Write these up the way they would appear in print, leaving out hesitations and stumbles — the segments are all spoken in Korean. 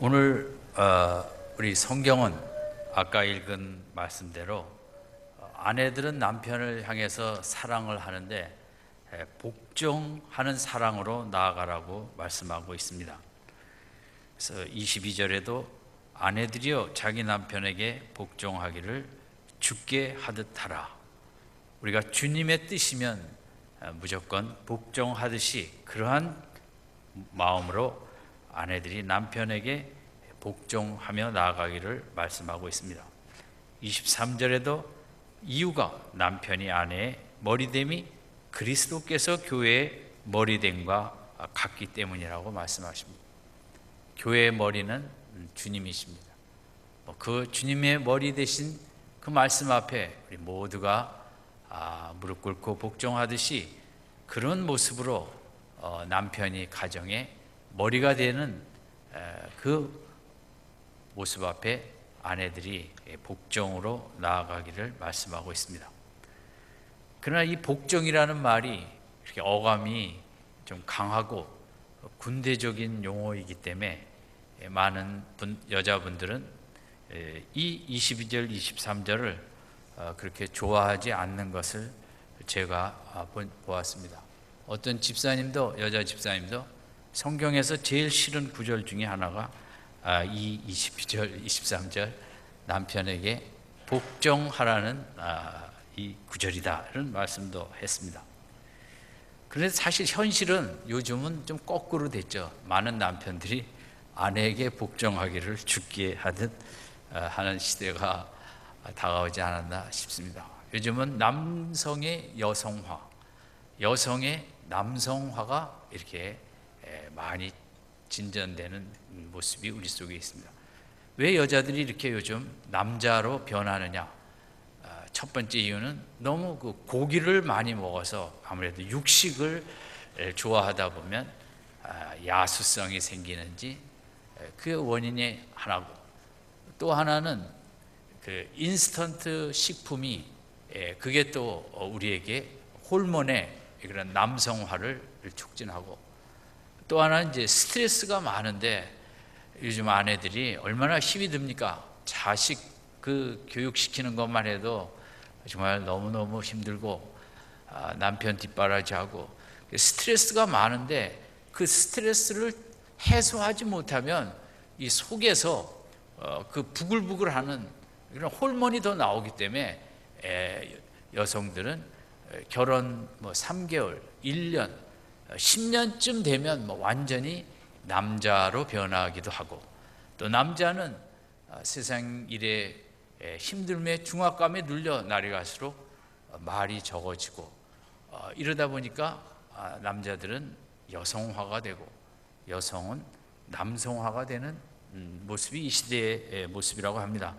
오늘 우리 성경은 아까 읽은 말씀대로 아내들은 남편을 향해서 사랑을 하는데 복종하는 사랑으로 나아가라고 말씀하고 있습니다. 그래서 22절에도 아내들이여 자기 남편에게 복종하기를 주께 하듯 하라. 우리가 주님의 뜻이면 무조건 복종하듯이 그러한 마음으로 아내들이 남편에게 복종하며 나아가기를 말씀하고 있습니다. 23절에도 이유가 남편이 아내의 머리됨이 그리스도께서 교회의 머리됨과 같기 때문이라고 말씀하십니다. 교회의 머리는 주님이십니다. 그 주님의 머리 되신 그 말씀 앞에 우리 모두가 무릎 꿇고 복종하듯이 그런 모습으로 남편이 가정의 머리가 되는 그 모습 앞에 아내들이 복종으로 나아가기를 말씀하고 있습니다. 그러나 이 복종이라는 말이 이렇게 어감이 좀 강하고 군대적인 용어이기 때문에 많은 여자분들은 이 22절, 23절을 그렇게 좋아하지 않는 것을 제가 보았습니다. 어떤 집사님도, 여자 집사님도 성경에서 제일 싫은 구절 중에 하나가 이 22절, 23절 남편에게 복종하라는 이 구절이다 이런 말씀도 했습니다. 그런데 사실 현실은 요즘은 좀 거꾸로 됐죠. 많은 남편들이 아내에게 복종하기를 주께 하듯 하는 시대가 다가오지 않았나 싶습니다. 요즘은 남성의 여성화, 여성의 남성화가 이렇게 많이 진전되는 모습이 우리 속에 있습니다. 왜 여자들이 이렇게 요즘 남자로 변하느냐? 첫 번째 이유는 너무 그 고기를 많이 먹어서 아무래도 육식을 좋아하다 보면 야수성이 생기는지 그 원인이 하나고, 또 하나는 그 인스턴트 식품이 그게 또 우리에게 호르몬의 그런 남성화를 촉진하고, 또 하나는 이제 스트레스가 많은데 요즘 아내들이 얼마나 힘이 듭니까? 자식 그 교육시키는 것만 해도 정말 너무너무 힘들고 남편 뒷바라지하고 스트레스가 많은데 그 스트레스를 해소하지 못하면 이 속에서 그 부글부글하는 이런 호르몬이 더 나오기 때문에 여성들은 결혼 3개월, 1년 10년쯤 되면 완전히 남자로 변하기도 하고, 또 남자는 세상 일에 힘듦에 중압감에 눌려 날이 갈수록 말이 적어지고, 이러다 보니까 남자들은 여성화가 되고 여성은 남성화가 되는 모습이 이 시대의 모습이라고 합니다.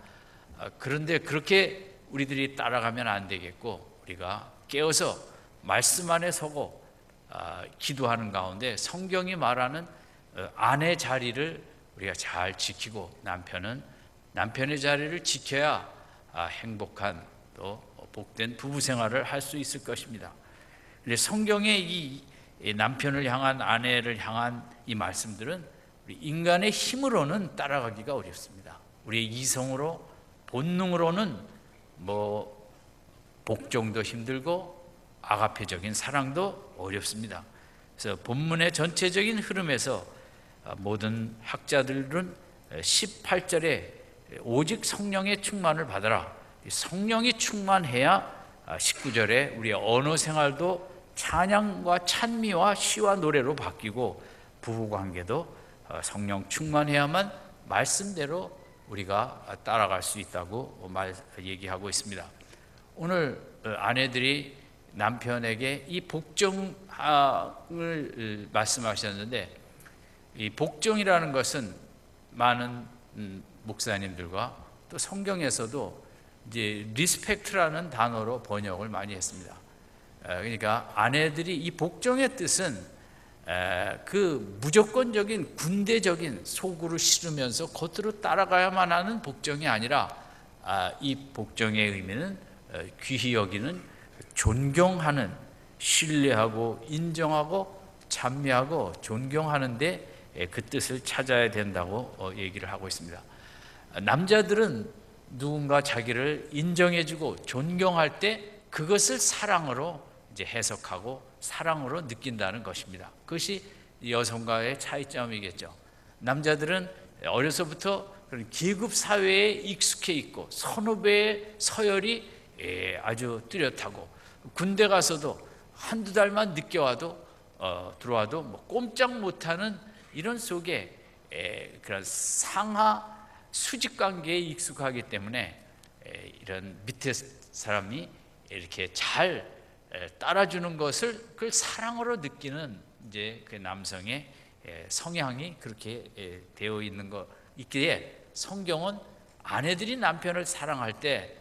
그런데 그렇게 우리들이 따라가면 안 되겠고, 우리가 깨어서 말씀 안에 서고 기도하는 가운데 성경이 말하는 아내 자리를 우리가 잘 지키고, 남편은 남편의 자리를 지켜야 행복한 또 복된 부부 생활을 할 수 있을 것입니다. 근데 성경의 이 남편을 향한, 아내를 향한 이 말씀들은 우리 인간의 힘으로는 따라가기가 어렵습니다. 우리의 이성으로, 본능으로는 복종도 힘들고 아가페적인 사랑도 어렵습니다. 그래서 본문의 전체적인 흐름에서 모든 학자들은 18절에 오직 성령의 충만을 받아라, 성령이 충만해야 19절에 우리의 언어 생활도 찬양과 찬미와 시와 노래로 바뀌고, 부부관계도 성령 충만해야만 말씀대로 우리가 따라갈 수 있다고 얘기하고 있습니다. 오늘 아내들이 남편에게 이 복종을 말씀하셨는데, 이 복종이라는 것은 많은 목사님들과 또 성경에서도 이제 리스펙트라는 단어로 번역을 많이 했습니다. 그러니까 아내들이 이 복종의 뜻은 그 무조건적인 군대적인 속으로 싫으면서 겉으로 따라가야만 하는 복종이 아니라, 이 복종의 의미는 귀히 여기는 존경하는, 신뢰하고 인정하고 찬미하고 존경하는데 그 뜻을 찾아야 된다고 얘기를 하고 있습니다. 남자들은 누군가 자기를 인정해주고 존경할 때 그것을 사랑으로 이제 해석하고 사랑으로 느낀다는 것입니다. 그것이 여성과의 차이점이겠죠. 남자들은 어려서부터 그런 계급 사회에 익숙해 있고 선후배의 서열이 아주 뚜렷하고 군대 가서도 한두 달만 늦게 와도 들어와도 뭐 꼼짝 못하는 이런 속에 그런 상하 수직 관계에 익숙하기 때문에 이런 밑에 사람이 이렇게 잘 따라주는 것을 그걸 사랑으로 느끼는 이제 그 남성의 성향이 그렇게 되어 있는 거 있기에 성경은 아내들이 남편을 사랑할 때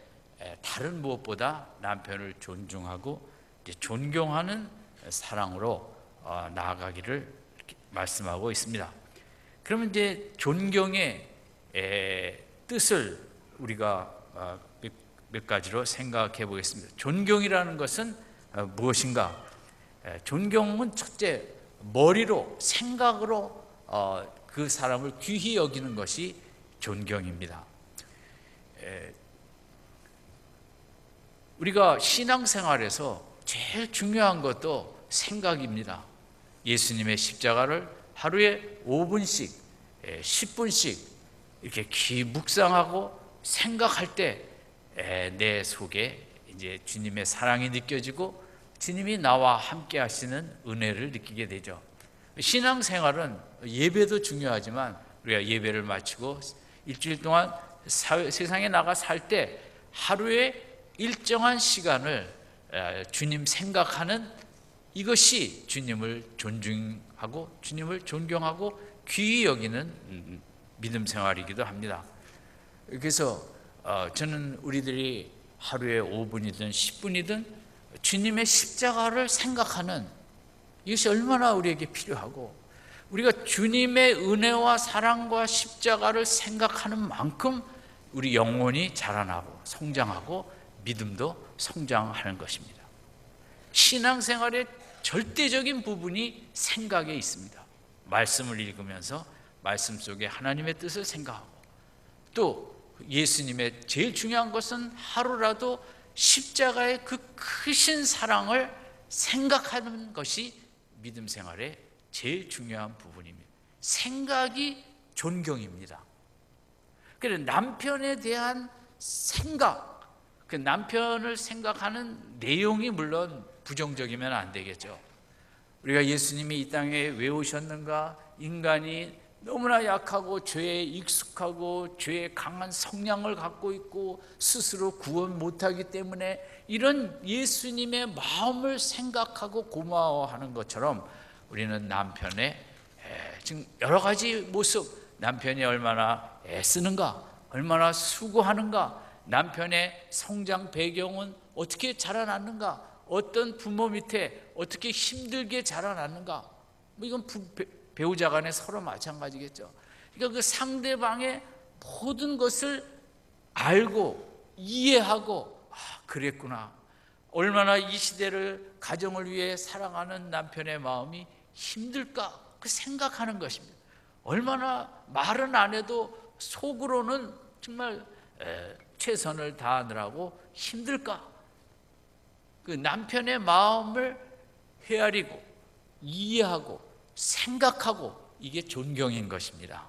다른 무엇보다 남편을 존중하고 존경하는 사랑으로 나아가기를 말씀하고 있습니다. 그러면 이제 존경의 뜻을 우리가 몇 가지로 생각해 보겠습니다. 존경이라는 것은 무엇인가? 존경은 첫째, 머리로 생각으로 그 사람을 귀히 여기는 것이 존경입니다. 우리가 신앙생활에서 제일 중요한 것도 생각입니다. 예수님의 십자가를 하루에 5분씩 10분씩 이렇게 귀 묵상하고 생각할 때 내 속에 이제 주님의 사랑이 느껴지고 주님이 나와 함께 하시는 은혜를 느끼게 되죠. 신앙생활은 예배도 중요하지만 우리가 예배를 마치고 일주일 동안 세상에 나가 살 때 하루에 일정한 시간을 주님 생각하는 이것이 주님을 존중하고 주님을 존경하고 귀히 여기는 믿음 생활이기도 합니다. 그래서 저는 우리들이 하루에 5분이든 10분이든 주님의 십자가를 생각하는 이것이 얼마나 우리에게 필요하고 우리가 주님의 은혜와 사랑과 십자가를 생각하는 만큼 우리 영혼이 자라나고 성장하고 믿음도 성장하는 것입니다. 신앙생활의 절대적인 부분이 생각에 있습니다. 말씀을 읽으면서 말씀 속에 하나님의 뜻을 생각하고 또 예수님의 제일 중요한 것은 하루라도 십자가의 그 크신 사랑을 생각하는 것이 믿음 생활의 제일 중요한 부분입니다. 생각이 존경입니다. 그래서 남편에 대한 생각, 그 남편을 생각하는 내용이 물론 부정적이면 안 되겠죠. 우리가 예수님이 이 땅에 왜 오셨는가? 인간이 너무나 약하고 죄에 익숙하고 죄에 강한 성향을 갖고 있고 스스로 구원 못하기 때문에 이런 예수님의 마음을 생각하고 고마워하는 것처럼 우리는 남편의 지금 여러 가지 모습, 남편이 얼마나 애쓰는가, 얼마나 수고하는가, 남편의 성장 배경은 어떻게 자라났는가, 어떤 부모 밑에 어떻게 힘들게 자라났는가, 뭐 이건 배우자 간에 서로 마찬가지겠죠. 그러니까 그 상대방의 모든 것을 알고 이해하고 그랬구나. 얼마나 이 시대를 가정을 위해 사랑하는 남편의 마음이 힘들까 그 생각하는 것입니다. 얼마나 말은 안 해도 속으로는 정말 최선을 다하느라고 힘들까. 그 남편의 마음을 헤아리고 이해하고 생각하고 이게 존경인 것입니다.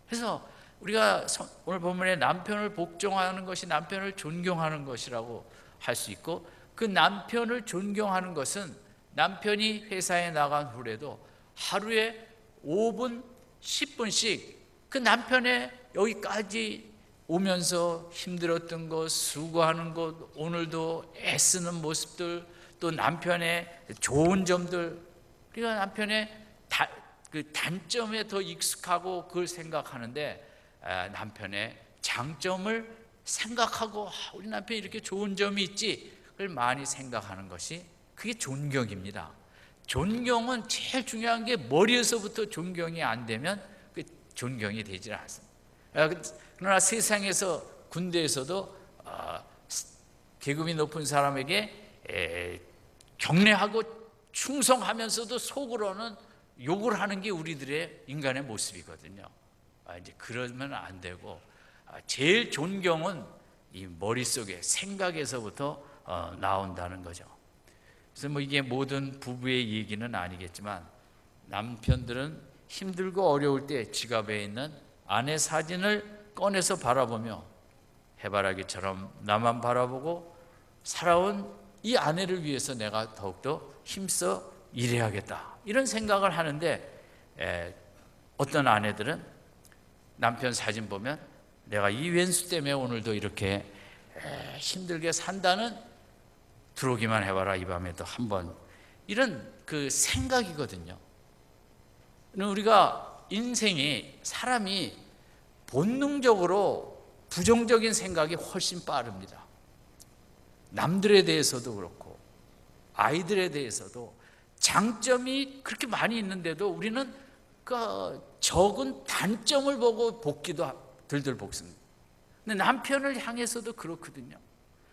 그래서 우리가 오늘 본문에 남편을 복종하는 것이 남편을 존경하는 것이라고 할 수 있고 그 남편을 존경하는 것은 남편이 회사에 나간 후에도 하루에 5분, 10분씩 그 남편의 여기까지 오면서 힘들었던 것, 수고하는 것, 오늘도 애쓰는 모습들, 또 남편의 좋은 점들, 우리가 남편의 그 단점에 더 익숙하고 그걸 생각하는데 남편의 장점을 생각하고 우리 남편이 이렇게 좋은 점이 있지 그걸 많이 생각하는 것이 그게 존경입니다. 존경은 제일 중요한 게 머리에서부터 존경이 안 되면 그 존경이 되질 않습니다. 그러나 세상에서 군대에서도 계급이 높은 사람에게 경례하고 충성하면서도 속으로는 욕을 하는 게 우리들의 인간의 모습이거든요. 이제 그러면 안 되고, 제일 존경은 이 머릿속에 생각에서부터 나온다는 거죠. 그래서 뭐 이게 모든 부부의 얘기는 아니겠지만, 남편들은 힘들고 어려울 때 지갑에 있는 아내 사진을 꺼내서 바라보며 해바라기처럼 나만 바라보고 살아온 이 아내를 위해서 내가 더욱더 힘써 일해야겠다, 이런 생각을 하는데, 어떤 아내들은 남편 사진 보면 내가 이 왼수 때문에 오늘도 이렇게 힘들게 산다는, 들어오기만 해봐라 이 밤에도 한번, 이런 그 생각이거든요. 우리가 인생이, 사람이 본능적으로 부정적인 생각이 훨씬 빠릅니다. 남들에 대해서도 그렇고 아이들에 대해서도 장점이 그렇게 많이 있는데도 우리는 그 적은 단점을 보고 볶기도 들들 볶습니다. 근데 남편을 향해서도 그렇거든요.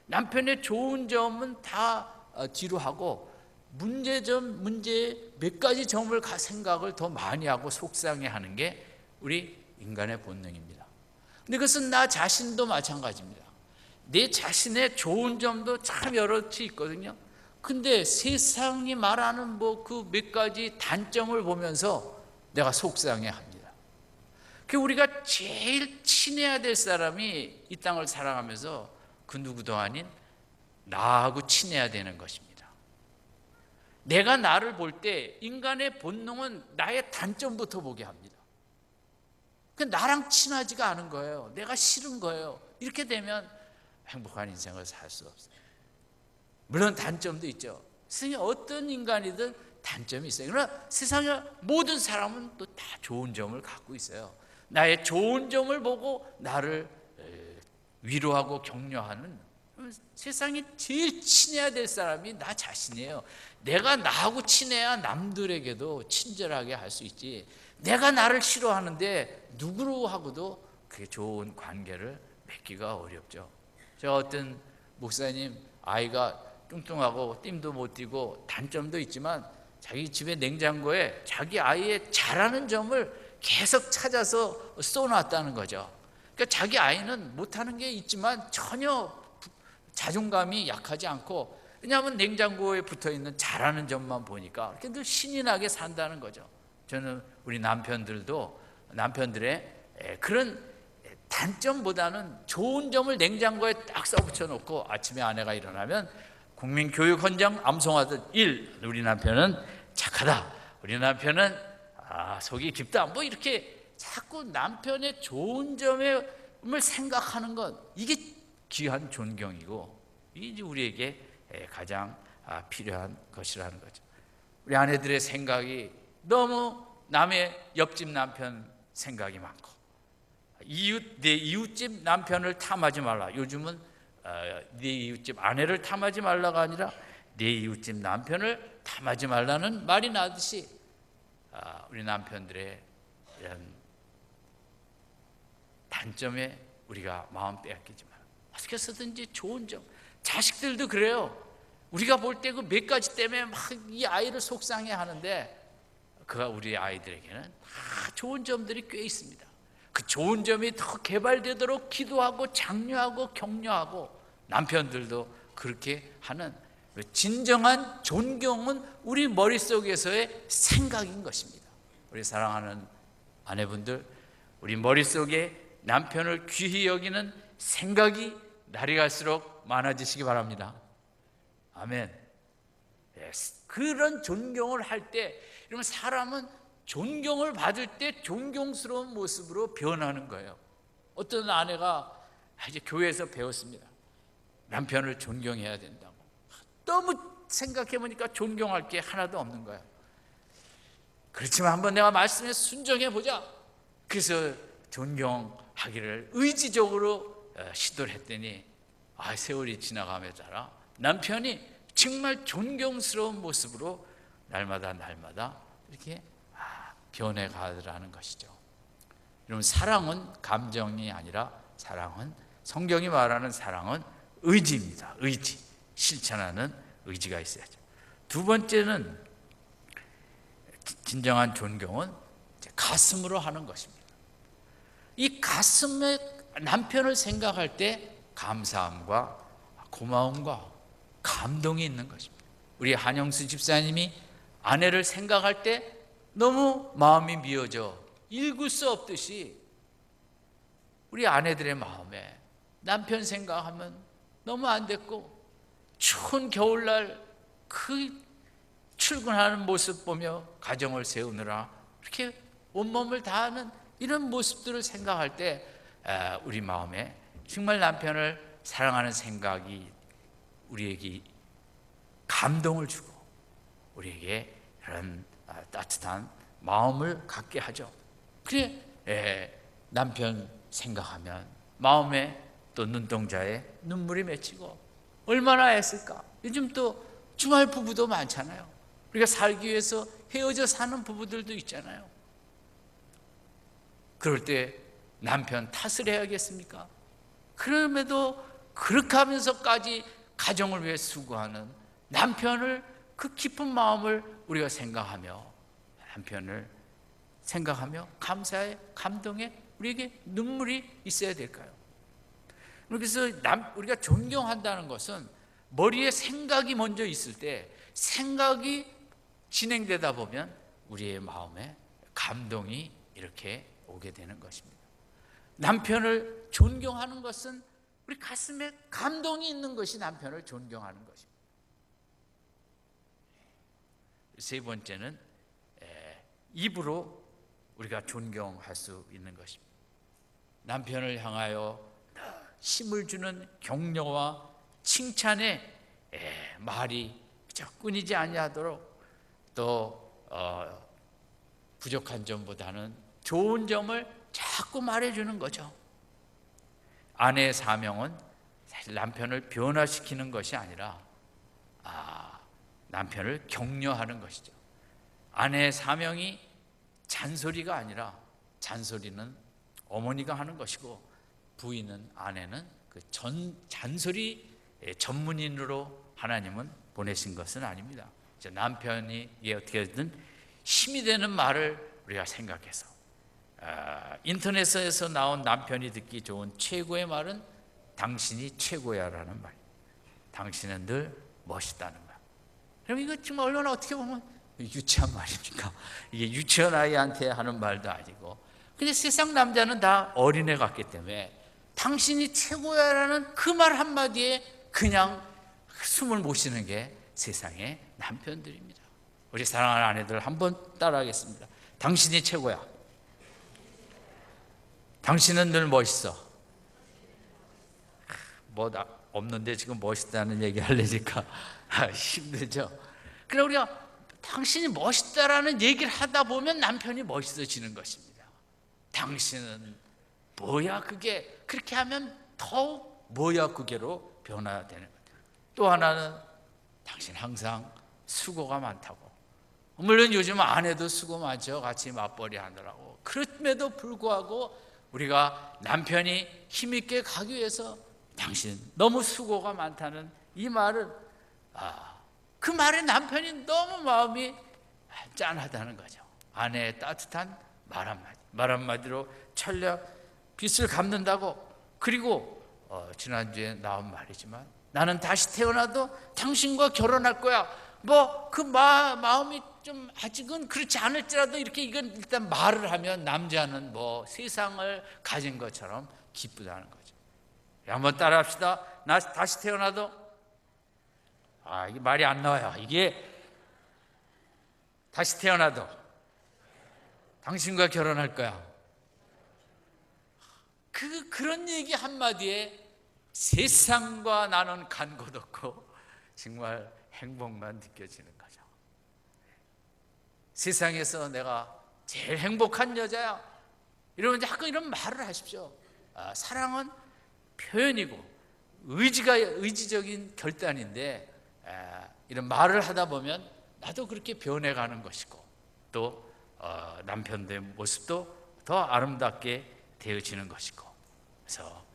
남편의 좋은 점은 다 뒤로 하고 문제 몇 가지 점을 생각을 더 많이 하고 속상해하는 게 우리 인간의 본능입니다. 근데 그것은 나 자신도 마찬가지입니다. 내 자신의 좋은 점도 참 여럿이 있거든요. 근데 세상이 말하는 뭐 그 몇 가지 단점을 보면서 내가 속상해합니다. 그 우리가 제일 친해야 될 사람이 이 땅을 살아가면서 그 누구도 아닌 나하고 친해야 되는 것입니다. 내가 나를 볼 때 인간의 본능은 나의 단점부터 보게 합니다. 나랑 친하지가 않은 거예요. 내가 싫은 거예요. 이렇게 되면 행복한 인생을 살 수 없어요. 물론 단점도 있죠. 세상에 어떤 인간이든 단점이 있어요. 그러나 세상의 모든 사람은 또 다 좋은 점을 갖고 있어요. 나의 좋은 점을 보고 나를 위로하고 격려하는, 세상에 제일 친해야 될 사람이 나 자신이에요. 내가 나하고 친해야 남들에게도 친절하게 할 수 있지, 내가 나를 싫어하는데 누구하고도 그게 좋은 관계를 맺기가 어렵죠. 제가 어떤 목사님 아이가 뚱뚱하고 띠도 못 띠고 단점도 있지만 자기 집에 냉장고에 자기 아이의 잘하는 점을 계속 찾아서 써놨다는 거죠. 그러니까 자기 아이는 못하는 게 있지만 전혀 자존감이 약하지 않고, 왜냐하면 냉장고에 붙어있는 잘하는 점만 보니까 이렇게 늘 신이 나게 산다는 거죠. 저는 우리 남편들의 그런 단점보다는 좋은 점을 냉장고에 딱 써붙여 놓고 아침에 아내가 일어나면 국민교육헌장 암송하듯 1. 우리 남편은 착하다, 우리 남편은 속이 깊다, 뭐 이렇게 자꾸 남편의 좋은 점을 생각하는 것, 이게 귀한 존경이고 이게 우리에게 가장 필요한 것이라는 거죠. 우리 아내들의 생각이 너무 남의 옆집 남편 생각이 많고, 내 이웃집 남편을 탐하지 말라. 요즘은 내 이웃집 아내를 탐하지 말라가 아니라 내 이웃집 남편을 탐하지 말라는 말이 나듯이, 우리 남편들의 이런 단점에 우리가 마음 빼앗기지 마라. 어떻게 해서든지 좋은 점, 자식들도 그래요. 우리가 볼 때 그 몇 가지 때문에 막 이 아이를 속상해 하는데, 그가 우리 아이들에게는 다 좋은 점들이 꽤 있습니다. 그 좋은 점이 더 개발되도록 기도하고 장려하고 격려하고, 남편들도 그렇게 하는 진정한 존경은 우리 머릿속에서의 생각인 것입니다. 우리 사랑하는 아내분들, 우리 머릿속에 남편을 귀히 여기는 생각이 날이 갈수록 많아지시기 바랍니다. 아멘. 그런 존경을 할 때, 이러면 사람은 존경을 받을 때 존경스러운 모습으로 변하는 거예요. 어떤 아내가 이제 교회에서 배웠습니다. 남편을 존경해야 된다고. 너무 생각해 보니까 존경할 게 하나도 없는 거예요. 그렇지만 한번 내가 말씀에 순종해 보자. 그래서 존경하기를 의지적으로 시도를 했더니, 세월이 지나감에 따라 남편이 정말 존경스러운 모습으로 날마다 이렇게 변해가더라는 것이죠. 여러분, 사랑은 감정이 아니라 사랑은, 성경이 말하는 사랑은 의지입니다. 의지, 실천하는 의지가 있어야죠. 두 번째는 진정한 존경은 이제 가슴으로 하는 것입니다. 이 가슴에 남편을 생각할 때 감사함과 고마움과 감동이 있는 것입니다. 우리 한영수 집사님이 아내를 생각할 때 너무 마음이 미어져 읽을 수 없듯이 우리 아내들의 마음에 남편 생각하면 너무 안 됐고, 추운 겨울날 그 출근하는 모습 보며 가정을 세우느라 이렇게 온몸을 다하는 이런 모습들을 생각할 때 우리 마음에 정말 남편을 사랑하는 생각이 우리에게 감동을 주고 우리에게 그런 따뜻한 마음을 갖게 하죠. 그래 남편 생각하면 마음에 또 눈동자에 눈물이 맺히고 얼마나 애쓸까. 요즘 또 주말 부부도 많잖아요. 우리가 살기 위해서 헤어져 사는 부부들도 있잖아요. 그럴 때 남편 탓을 해야겠습니까? 그럼에도 그렇게 하면서까지 가정을 위해 수고하는 남편을, 그 깊은 마음을 우리가 생각하며, 남편을 생각하며 감사에, 감동에 우리에게 눈물이 있어야 될까요? 그래서 우리가 존경한다는 것은 머리에 생각이 먼저 있을 때 생각이 진행되다 보면 우리의 마음에 감동이 이렇게 오게 되는 것입니다. 남편을 존경하는 것은 우리 가슴에 감동이 있는 것이 남편을 존경하는 것입니다. 세 번째는 입으로 우리가 존경할 수 있는 것입니다. 남편을 향하여 힘을 주는 격려와 칭찬의 말이 끊이지 아니하도록, 또 부족한 점보다는 좋은 점을 자꾸 말해주는 거죠. 아내의 사명은 사실 남편을 변화시키는 것이 아니라 남편을 격려하는 것이죠. 아내의 사명이 잔소리가 아니라, 잔소리는 어머니가 하는 것이고 부인은, 아내는 그 잔소리 전문인으로 하나님은 보내신 것은 아닙니다. 남편이 어떻게든 힘이 되는 말을 우리가 생각해서, 인터넷에서 나온 남편이 듣기 좋은 최고의 말은 당신이 최고야라는 말. 당신은 늘 멋있다는 말. 그럼 이거 정말 얼마나 어떻게 보면 유치한 말입니까? 이게 유치한 아이한테 하는 말도 아니고. 근데 세상 남자는 다 어린애 같기 때문에 당신이 최고야라는 그 말 한마디에 그냥 숨을 못 쉬는 게 세상의 남편들입니다. 우리 사랑하는 아내들 한번 따라하겠습니다. 당신이 최고야. 당신은 늘 멋있어. 뭐 없는데 지금 멋있다는 얘기 하려니까 힘들죠. 그래, 우리가 당신이 멋있다라는 얘기를 하다 보면 남편이 멋있어지는 것입니다. 당신은 뭐야 그게, 그렇게 하면 더욱 뭐야 그게로 변화되는 거죠. 또 하나는 당신 항상 수고가 많다고. 물론 요즘 아내도 수고 많죠. 같이 맞벌이 하느라고. 그럼에도 불구하고 우리가 남편이 힘있게 가기 위해서 당신 너무 수고가 많다는 이 말은, 그 말에 남편이 너무 마음이 짠하다는 거죠. 아내의 따뜻한 말 한마디로 천략 빚을 갚는다고. 그리고 지난주에 나온 말이지만 나는 다시 태어나도 당신과 결혼할 거야. 뭐 그 마음이 좀 아직은 그렇지 않을지라도 이렇게 이건 일단 말을 하면 남자는 뭐 세상을 가진 것처럼 기쁘다는 거죠. 한번 따라합시다. 나 다시 태어나도, 이게 말이 안 나와요. 이게 다시 태어나도 당신과 결혼할 거야. 그런 얘기 한마디에 세상과 나는 간 곳 없고 정말 행복만 느껴지는 거죠. 세상에서 내가 제일 행복한 여자야, 이러면 자꾸 이런 말을 하십시오. 사랑은 표현이고 의지적인 결단인데, 이런 말을 하다 보면 나도 그렇게 변해가는 것이고, 또 남편의 모습도 더 아름답게 되어지는 것이고. 그래서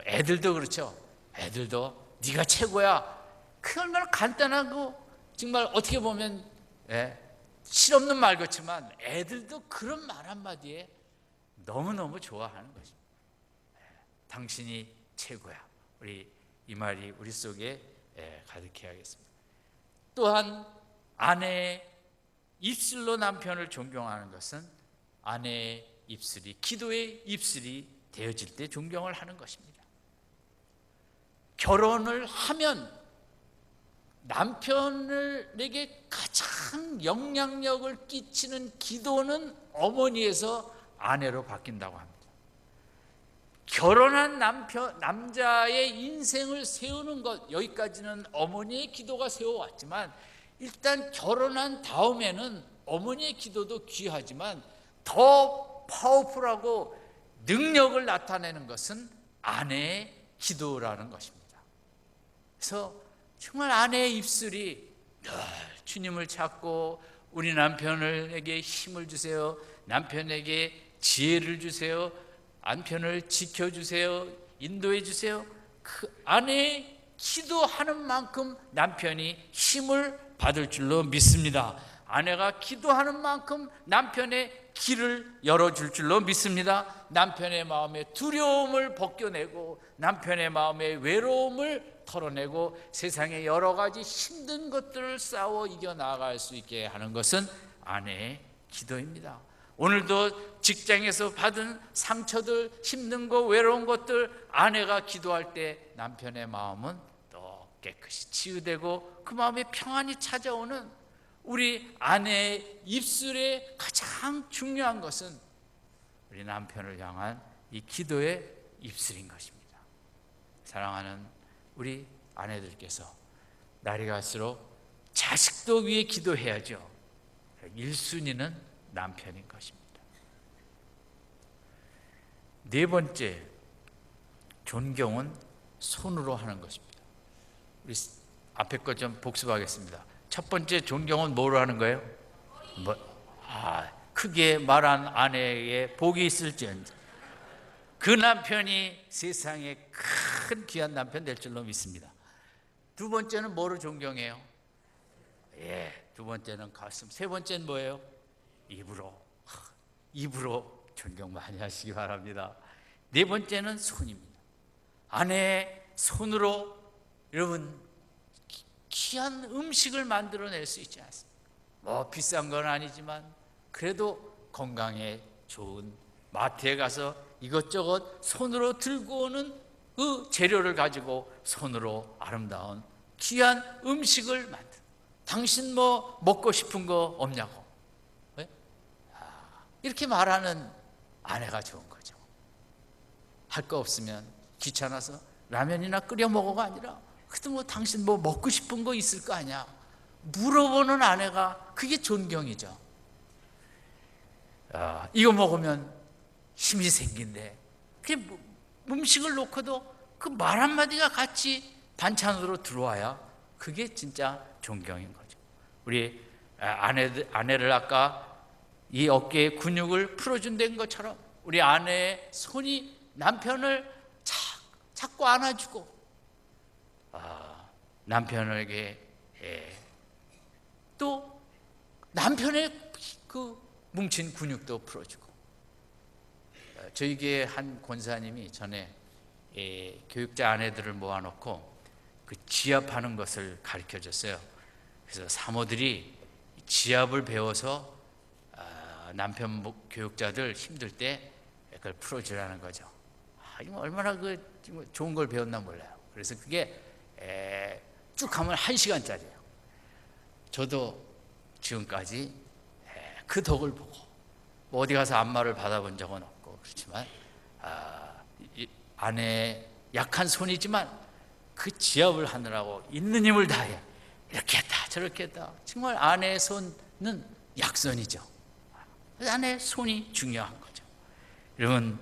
애들도 그렇죠. 애들도 네가 최고야. 그 얼마나 간단하고 정말 어떻게 보면 실없는 말 같지만 애들도 그런 말 한마디에 너무너무 좋아하는 것입니다. 당신이 최고야. 우리 이 말이 우리 속에 가득해야 하겠습니다. 또한 아내의 입술로 남편을 존경하는 것은 아내의 입술이 기도의 입술이 되어질 때 존경을 하는 것입니다. 결혼을 하면 남편에게 가장 영향력을 끼치는 기도는 어머니에서 아내로 바뀐다고 합니다. 결혼한 남자의 인생을 세우는 것, 여기까지는 어머니의 기도가 세워왔지만 일단 결혼한 다음에는 어머니의 기도도 귀하지만 더 파워풀하고 능력을 나타내는 것은 아내의 기도라는 것입니다. 그래서 정말 아내의 입술이 늘 주님을 찾고 우리 남편에게 힘을 주세요. 남편에게 지혜를 주세요. 남편을 지켜주세요. 인도해 주세요. 그 아내의 기도하는 만큼 남편이 힘을 받을 줄로 믿습니다. 아내가 기도하는 만큼 남편의 길을 열어줄 줄로 믿습니다. 남편의 마음의 두려움을 벗겨내고 남편의 마음의 외로움을 털어내고 세상의 여러 가지 힘든 것들을 싸워 이겨나갈 수 있게 하는 것은 아내의 기도입니다. 오늘도 직장에서 받은 상처들, 힘든 것, 외로운 것들 아내가 기도할 때 남편의 마음은 또 깨끗이 치유되고 그 마음에 평안이 찾아오는 우리 아내의 입술에 가장 중요한 것은 우리 남편을 향한 이 기도의 입술인 것입니다. 사랑하는 우리 아내들께서 날이 갈수록 자식도 위해 기도해야죠. 1순위는 남편인 것입니다. 네 번째, 존경은 손으로 하는 것입니다. 우리 앞에 거 좀 복습하겠습니다. 첫 번째 존경은 뭐로 하는 거예요? 크게 말한 아내에게 복이 있을지언정 그 남편이 세상에 큰 귀한 남편 될 줄로 믿습니다. 두 번째는 뭐로 존경해요? 두 번째는 가슴. 세 번째는 뭐예요? 입으로 존경 많이 하시기 바랍니다. 네 번째는 손입니다. 아내의 손으로 여러분 귀한 음식을 만들어낼 수 있지 않습니까? 뭐 비싼 건 아니지만 그래도 건강에 좋은 마트에 가서 이것저것 손으로 들고 오는 그 재료를 가지고 손으로 아름다운 귀한 음식을 만들. 당신 뭐 먹고 싶은 거 없냐고. 왜? 이렇게 말하는 아내가 좋은 거죠. 할 거 없으면 귀찮아서 라면이나 끓여 먹어가 아니라 그래도 뭐 당신 뭐 먹고 싶은 거 있을 거 아니야. 물어보는 아내가 그게 존경이죠. 이거 먹으면 힘이 생긴대. 음식을 놓고도 그 말 한마디가 같이 반찬으로 들어와야 그게 진짜 존경인 거죠. 우리 아내를 아까 이 어깨의 근육을 풀어준다는 것처럼 우리 아내의 손이 남편을 자꾸 안아주고 남편에게 또 남편의 그 뭉친 근육도 풀어주고. 저희 교회 한 권사님이 전에 교육자 아내들을 모아놓고 그 지압하는 것을 가르쳐 줬어요. 그래서 사모들이 지압을 배워서 남편 교육자들 힘들 때 그걸 풀어주라는 거죠. 이거 얼마나 좋은 걸 배웠나 몰라요. 그래서 그게 쭉 하면 1시간짜리예요. 저도 지금까지 그 덕을 보고 뭐 어디 가서 안마를 받아본 적은 없고 그렇지만 아내의 약한 손이지만 그 지압을 하느라고 있는 힘을 다해 이렇게 했다 저렇게 했다. 정말 아내의 손은 약손이죠. 아내의 손이 중요한 거죠. 여러분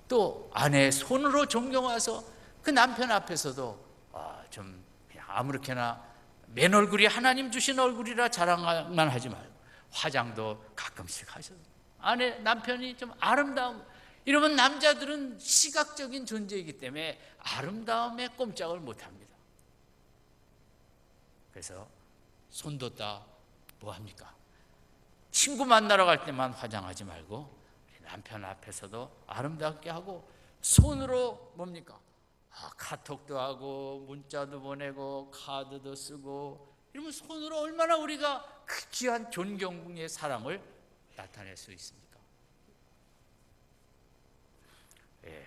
또 아내의 손으로 존경해서 그 남편 앞에서도 좀 그냥 아무렇게나 맨 얼굴이 하나님 주신 얼굴이라 자랑만 하지 말고 화장도 가끔씩 하셔도 남편이 좀 아름다운. 이러면 남자들은 시각적인 존재이기 때문에 아름다움에 꼼짝을 못합니다. 그래서 손 뒀다 뭐 합니까? 친구 만나러 갈 때만 화장하지 말고 남편 앞에서도 아름답게 하고, 손으로 뭡니까? 카톡도 하고 문자도 보내고 카드도 쓰고, 이러면 손으로 얼마나 우리가 그 귀한 존경의 사랑을 나타낼 수 있습니까? 예.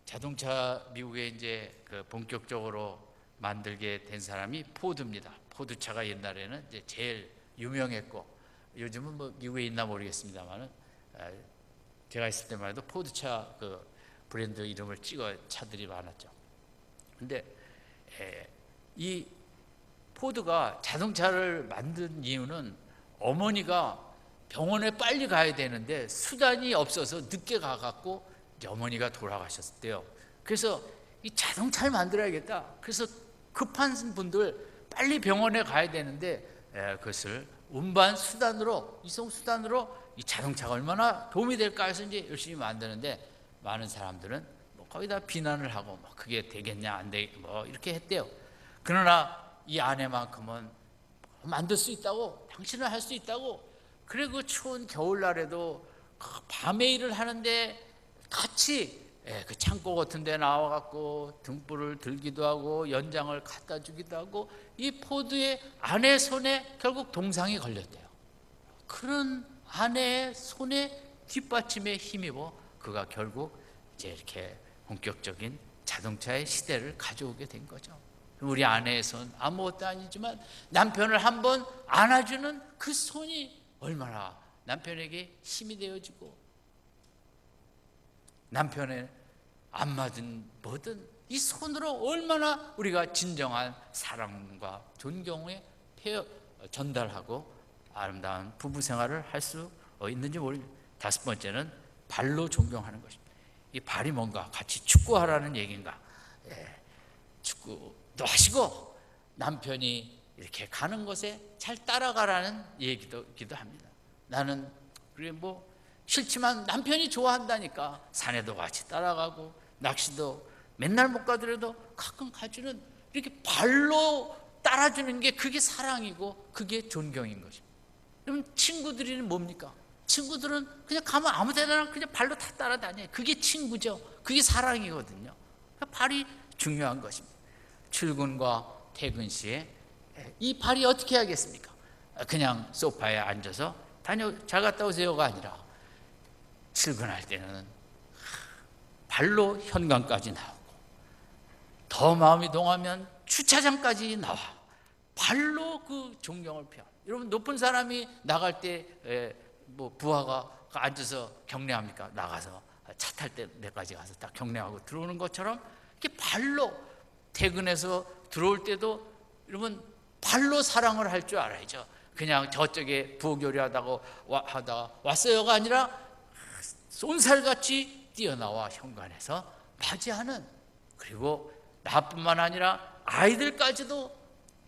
자동차 미국에 이제 그 본격적으로 만들게 된 사람이 포드입니다. 포드차가 옛날에는 이제 제일 유명했고, 요즘은 뭐 미국에 있나 모르겠습니다만은, 제가 있을 때만 해도 포드차 그 브랜드 이름을 찍어 차들이 많았죠. 근데 이 포드가 자동차를 만든 이유는 어머니가 병원에 빨리 가야 되는데 수단이 없어서 늦게 가갖고 이제 어머니가 돌아가셨대요. 그래서 이 자동차를 만들어야겠다. 그래서 급한 분들 빨리 병원에 가야 되는데 그것을 운반 수단으로, 이송 수단으로 이 자동차가 얼마나 도움이 될까 해서 이제 열심히 만드는데, 많은 사람들은 뭐 거의 다 비난을 하고 뭐 그게 되겠냐 안 돼 뭐 이렇게 했대요. 그러나 이 아내만큼은 만들 수 있다고, 당신은 할 수 있다고. 그리고 그 추운 겨울날에도 밤에 일을 하는데 같이 그 창고 같은 데 나와갖고 등불을 들기도 하고 연장을 갖다 주기도 하고, 이 포드의 아내 손에 결국 동상이 걸렸대요. 그런 아내의 손에 뒷받침에 힘입어 그가 결국 이제 이렇게 본격적인 자동차의 시대를 가져오게 된 거죠. 우리 아내의 손 아무것도 아니지만 남편을 한번 안아주는 그 손이 얼마나 남편에게 힘이 되어지고, 남편의 안맞은 뭐든 이 손으로 얼마나 우리가 진정한 사랑과 존경에 전달하고 아름다운 부부 생활을 할 수 있는지 모르겠습니다. 다섯 번째는 발로 존경하는 것입니다. 이 발이 뭔가 같이 축구하라는 얘기인가? 축구도 하시고 남편이 이렇게 가는 곳에 잘 따라가라는 얘기도 합니다. 나는 그게 뭐 싫지만 남편이 좋아한다니까 산에도 같이 따라가고 낚시도 맨날 못 가더라도 가끔 가주는, 이렇게 발로 따라주는 게 그게 사랑이고 그게 존경인 것입니다. 그럼 친구들이 뭡니까? 친구들은 그냥 가면 아무 데나 그냥 발로 다 따라다녀요. 그게 친구죠. 그게 사랑이거든요. 발이 중요한 것입니다. 출근과 퇴근 시에 이 발이 어떻게 해야겠습니까? 그냥 소파에 앉아서 잘 갔다 오세요가 아니라 출근할 때는 발로 현관까지 나오고, 더 마음이 동하면 주차장까지 나와 발로 그 존경을 표현. 여러분, 높은 사람이 나갈 때 뭐 부하가 앉아서 경례합니까? 나가서 차 탈 때 내까지 가서 딱 경례하고 들어오는 것처럼 이렇게 발로, 퇴근해서 들어올 때도 여러분 발로 사랑을 할 줄 알아야죠. 그냥 저쪽에 부엌요리하다가 왔어요가 아니라 쏜살같이 뛰어나와 현관에서 맞이하는, 그리고 나뿐만 아니라 아이들까지도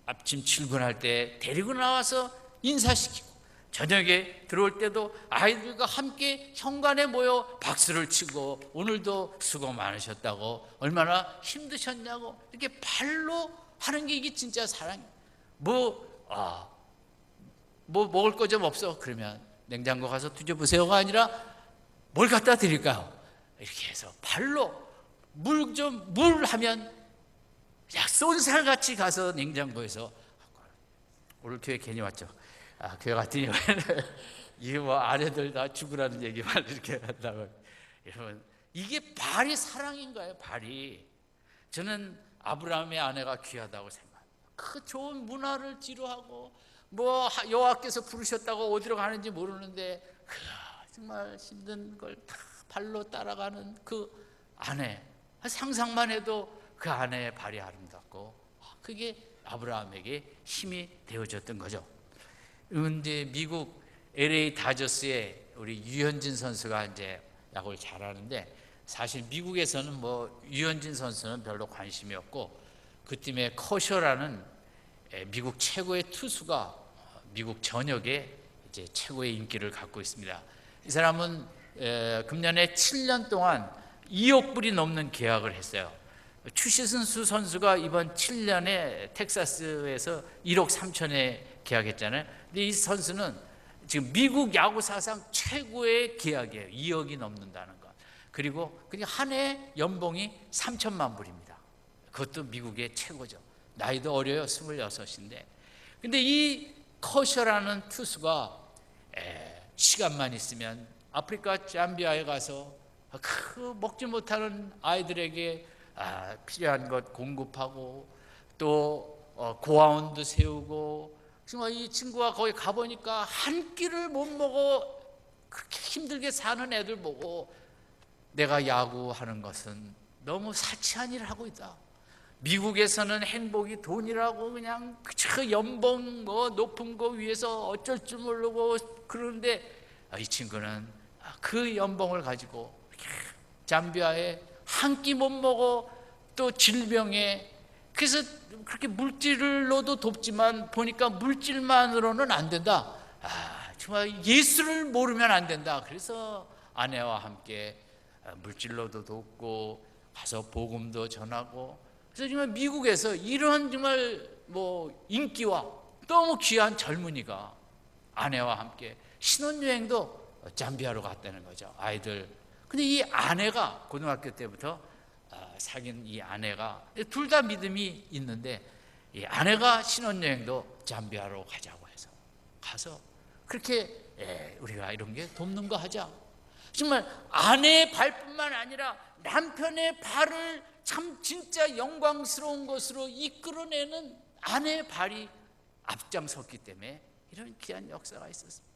아침 출근할 때 데리고 나와서 인사시키고, 저녁에 들어올 때도 아이들과 함께 현관에 모여 박수를 치고 오늘도 수고 많으셨다고, 얼마나 힘드셨냐고, 이렇게 발로 하는 게 이게 진짜 사랑이에요. 뭐 먹을 거 좀 없어? 그러면 냉장고 가서 뒤져보세요가 아니라 뭘 갖다 드릴까요? 이렇게 해서 발로 물 하면 약 쏜살같이 가서 냉장고에서, 오늘 교회 괜히 왔죠. 교회 갔더니 이게 뭐 아내들 다 죽으라는 얘기만 이렇게 한다고. 여러분, 이게 발이 사랑인 거예요. 발이. 저는 아브라함의 아내가 귀하다고 생각합니다. 그 좋은 문화를 지루하고 뭐 여호와께서 부르셨다고 어디로 가는지 모르는데 정말 힘든 걸 다 발로 따라가는 그 아내, 상상만 해도 그 아내의 발이 아름답고 그게 아브라함에게 힘이 되어졌던 거죠. 그런데 미국 LA 다저스에 우리 유현진 선수가 이제 야구를 잘하는데, 사실 미국에서는 뭐 유현진 선수는 별로 관심이 없고, 그 팀의 커셔라는 미국 최고의 투수가 미국 전역에 이제 최고의 인기를 갖고 있습니다. 이 사람은 금년에 7년 동안 2억 불이 넘는 계약을 했어요. 추신수 선수가 이번 7년에 텍사스에서 1억 3천에 계약했잖아요. 근데 이 선수는 지금 미국 야구 사상 최고의 계약이에요. 2억이 넘는다는 것. 그리고 그냥 한 해 연봉이 3천만 불입니다. 그것도 미국의 최고죠. 나이도 어려요. 26인데. 근데 이 커셔라는 투수가 시간만 있으면 아프리카 잠비아에 가서 그 먹지 못하는 아이들에게 필요한 것 공급하고 또 고아원도 세우고, 정말 이 친구가 거기 가보니까 한 끼를 못 먹어 그렇게 힘들게 사는 애들 보고 내가 야구하는 것은 너무 사치한 일을 하고 있다. 미국에서는 행복이 돈이라고 그냥 그 연봉 높은 거 위해서 어쩔 줄 모르고 그러는데, 이 친구는 그 연봉을 가지고 잠비아에 한 끼 못 먹어 또 질병에, 그래서 그렇게 물질로도 돕지만 보니까 물질만으로는 안 된다. 정말 예수를 모르면 안 된다. 그래서 아내와 함께 물질로도 돕고 가서 복음도 전하고, 그래서 정말 미국에서 이런 정말 인기와 너무 귀한 젊은이가 아내와 함께 신혼여행도 잠비아로 갔다는 거죠. 아이들. 근데 이 아내가 고등학교 때부터 사귄 이 아내가 둘 다 믿음이 있는데, 이 아내가 신혼여행도 잠비아로 가자고 해서 가서 그렇게 우리가 이런 게 돕는 거 하자. 정말 아내의 발뿐만 아니라 남편의 발을 참 진짜 영광스러운 것으로 이끌어내는 아내의 발이 앞장섰기 때문에 이런 귀한 역사가 있었습니다.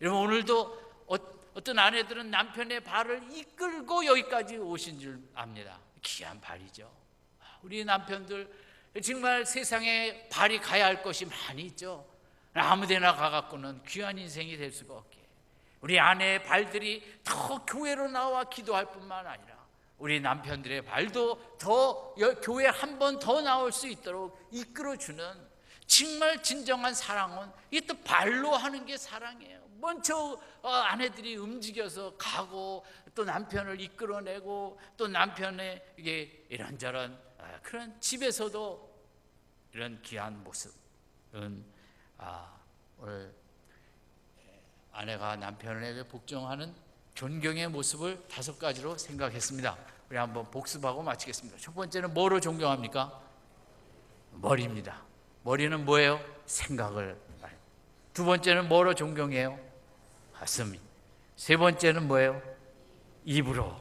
여러분, 오늘도 어떤 아내들은 남편의 발을 이끌고 여기까지 오신 줄 압니다. 귀한 발이죠. 우리 남편들 정말 세상에 발이 가야 할 것이 많이 있죠. 아무데나 가갖고는 귀한 인생이 될 수가 없게 우리 아내의 발들이 더 교회로 나와 기도할 뿐만 아니라 우리 남편들의 발도 더 교회 한 번 더 나올 수 있도록 이끌어주는, 정말 진정한 사랑은 이게 또 발로 하는 게 사랑이에요. 먼저 아내들이 움직여서 가고 또 남편을 이끌어내고 또 남편의 이게 이런저런 그런 집에서도 이런 귀한 모습은 오늘 아내가 남편에게 복종하는 존경의 모습을 5가지로 생각했습니다. 우리 한번 복습하고 마치겠습니다. 첫 번째는 뭐로 존경합니까? 머리입니다. 머리는 뭐예요? 생각을. 두 번째는 뭐로 존경해요? 가슴이. 세 번째는 뭐예요? 입으로.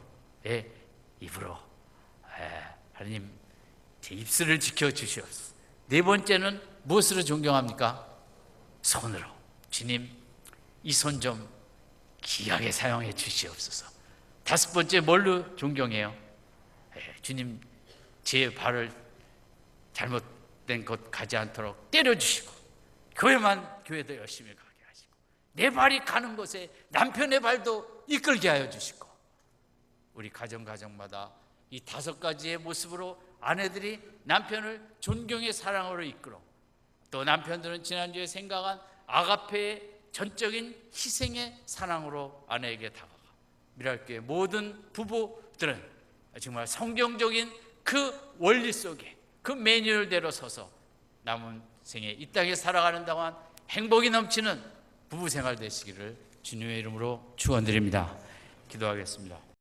입으로. 하나님, 제 입술을 지켜주시옵소서. 네 번째는 무엇으로 존경합니까? 손으로. 주님, 이 손 좀 귀하게 사용해 주시옵소서. 5번째 뭘로 존경해요? 주님, 제 발을 잘못된 곳 가지 않도록 때려주시고 교회도 열심히 가게 하시고 내 발이 가는 곳에 남편의 발도 이끌게 하여 주시고, 우리 가정마다 이 5가지의 모습으로 아내들이 남편을 존경의 사랑으로 이끌어, 또 남편들은 지난주에 생각한 아가페의 전적인 희생의 사랑으로 아내에게 다가가 미랄교회 모든 부부들은 정말 성경적인 그 원리 속에 그 매뉴얼대로 서서 남은 생에 이 땅에 살아가는 동안 행복이 넘치는 부부 생활 되시기를 주님의 이름으로 축원드립니다. 기도하겠습니다.